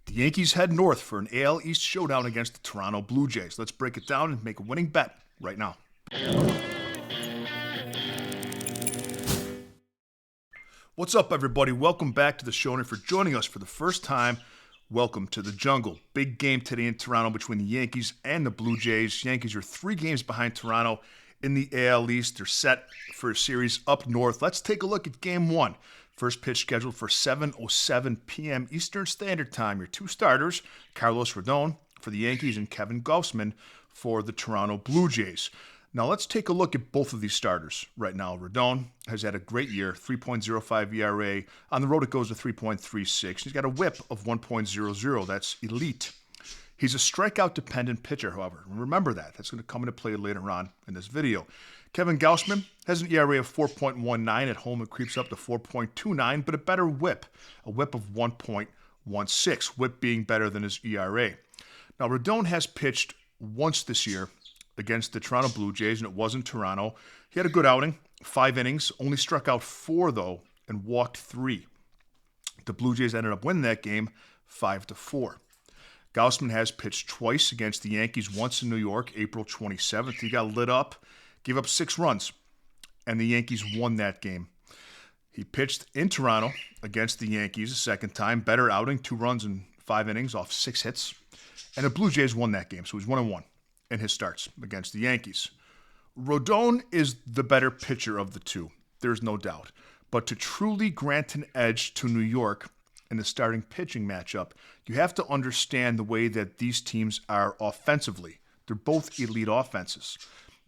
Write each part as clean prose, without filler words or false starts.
The Yankees head north for an AL East showdown against the Toronto Blue Jays. Let's break it down and make a winning bet right now. What's up, everybody? Welcome back to the show, and for joining us for the first time, welcome to the jungle. Big game today in Toronto between the Yankees and the Blue Jays. Yankees are 3 games behind Toronto in the AL East. They're set for a series up north. Let's take a look at Game 1. First pitch scheduled for 7:07 p.m. Eastern Standard Time. Your 2 starters, Carlos Rodon for the Yankees and Kevin Gausman for the Toronto Blue Jays. Now let's take a look at both of these starters right now. Rodon has had a great year, 3.05 ERA. On the road it goes to 3.36. He's got a whip of 1.00. That's elite. He's a strikeout-dependent pitcher, however. Remember that. That's going to come into play later on in this video. Kevin Gausman has an ERA of 4.19. At home, it creeps up to 4.29, but a better whip, a whip of 1.16, whip being better than his ERA. Now, Rodon has pitched once this year against the Toronto Blue Jays, and it was in Toronto. He had a good outing, 5 innings, only struck out 4, though, and walked 3. The Blue Jays ended up winning that game 5-4. Gausman has pitched twice against the Yankees, once in New York, April 27th. He got lit up, gave up 6 runs, and the Yankees won that game. He pitched in Toronto against the Yankees a second time, better outing, 2 runs in 5 innings off 6 hits, and the Blue Jays won that game, so he's 1-1 in his starts against the Yankees. Rodon is the better pitcher of the two, there's no doubt, but to truly grant an edge to New York in the starting pitching matchup, you have to understand the way that these teams are offensively. They're both elite offenses.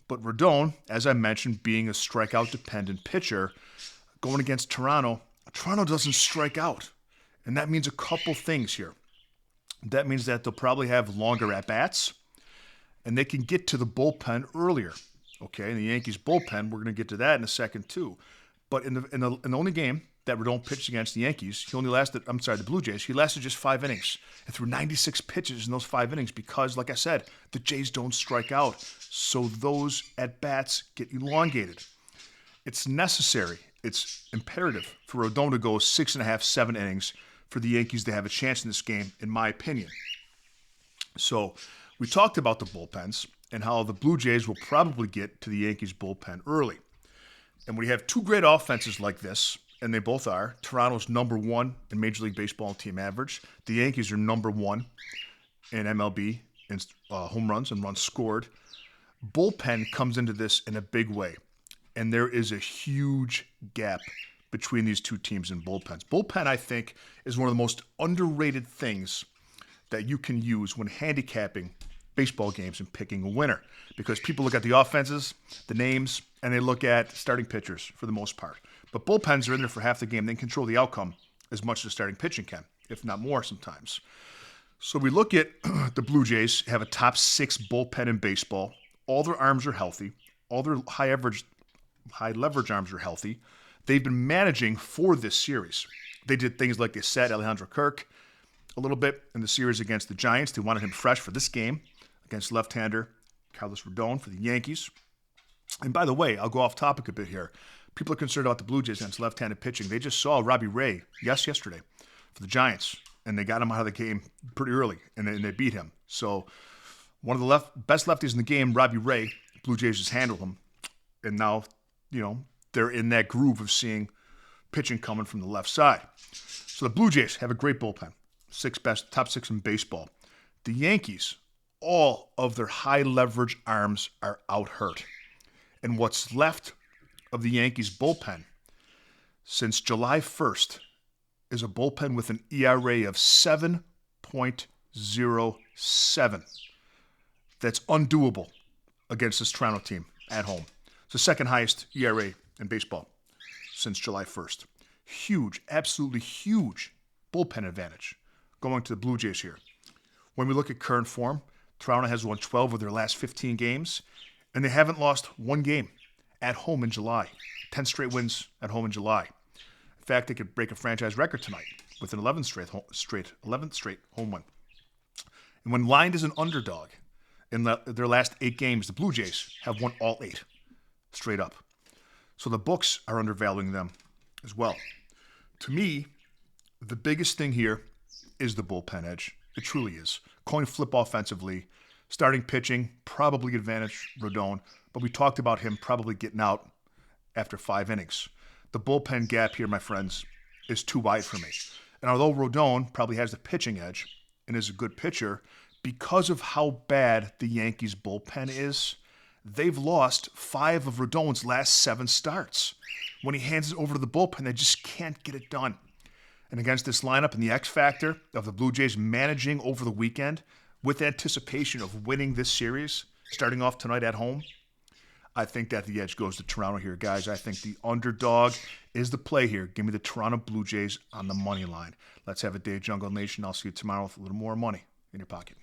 But Rodon, as I mentioned, being a strikeout-dependent pitcher, going against Toronto, Toronto doesn't strike out. And that means a couple things here. That means that they'll probably have longer at-bats, and they can get to the bullpen earlier. Okay, in the Yankees bullpen, we're going to get to that in a second too. But in the only game that Rodon pitched against the Yankees, the Blue Jays, he lasted just 5 innings and threw 96 pitches in those 5 innings because, like I said, the Jays don't strike out. So those at-bats get elongated. It's necessary, it's imperative for Rodon to go 6.5, 7 innings for the Yankees to have a chance in this game, in my opinion. So we talked about the bullpens and how the Blue Jays will probably get to the Yankees bullpen early. And when you have 2 great offenses like this, and they both are, Toronto's number 1 in Major League Baseball team average. The Yankees are number 1 in MLB in home runs and runs scored. Bullpen comes into this in a big way, and there is a huge gap between these 2 teams in bullpens. Bullpen, I think, is one of the most underrated things that you can use when handicapping baseball games and picking a winner, because people look at the offenses, the names, and they look at starting pitchers for the most part. But bullpens are in there for half the game. They can control the outcome as much as starting pitching can, if not more sometimes. So we look at the Blue Jays have a top 6 bullpen in baseball. All their arms are healthy. All their high leverage arms are healthy. They've been managing for this series. They did things like they sat Alejandro Kirk a little bit in the series against the Giants. They wanted him fresh for this game against left-hander Carlos Rodon for the Yankees. And by the way, I'll go off topic a bit here. People are concerned about the Blue Jays against left-handed pitching. They just saw Robbie Ray yesterday for the Giants, and they got him out of the game pretty early, and they beat him. So one of the best lefties in the game, Robbie Ray, Blue Jays just handled him. And now, they're in that groove of seeing pitching coming from the left side. So the Blue Jays have a great bullpen, top 6 in baseball. The Yankees, all of their high leverage arms are out hurt. And what's left of the Yankees bullpen since July 1st is a bullpen with an ERA of 7.07. That's undoable against this Toronto team at home. It's the second highest ERA in baseball since July 1st. Huge, absolutely huge bullpen advantage going to the Blue Jays here. When we look at current form, Toronto has won 12 of their last 15 games, and they haven't lost 1 game at home in July. 10 straight wins at home in July. In fact, they could break a franchise record tonight with an 11th straight home win. And when lined as an underdog in their last 8 games, the Blue Jays have won all 8 straight up. So the books are undervaluing them as well. To me, the biggest thing here is the bullpen edge. It truly is. Coin flip offensively. Starting pitching, probably advantage Rodon, but we talked about him probably getting out after 5 innings. The bullpen gap here, my friends, is too wide for me. And although Rodon probably has the pitching edge and is a good pitcher, because of how bad the Yankees' bullpen is, they've lost 5 of Rodon's last 7 starts. When he hands it over to the bullpen, they just can't get it done. And against this lineup and the X factor of the Blue Jays managing over the weekend with anticipation of winning this series, starting off tonight at home, I think that the edge goes to Toronto here, guys. I think the underdog is the play here. Give me the Toronto Blue Jays on the money line. Let's have a day, Jungle Nation. I'll see you tomorrow with a little more money in your pocket.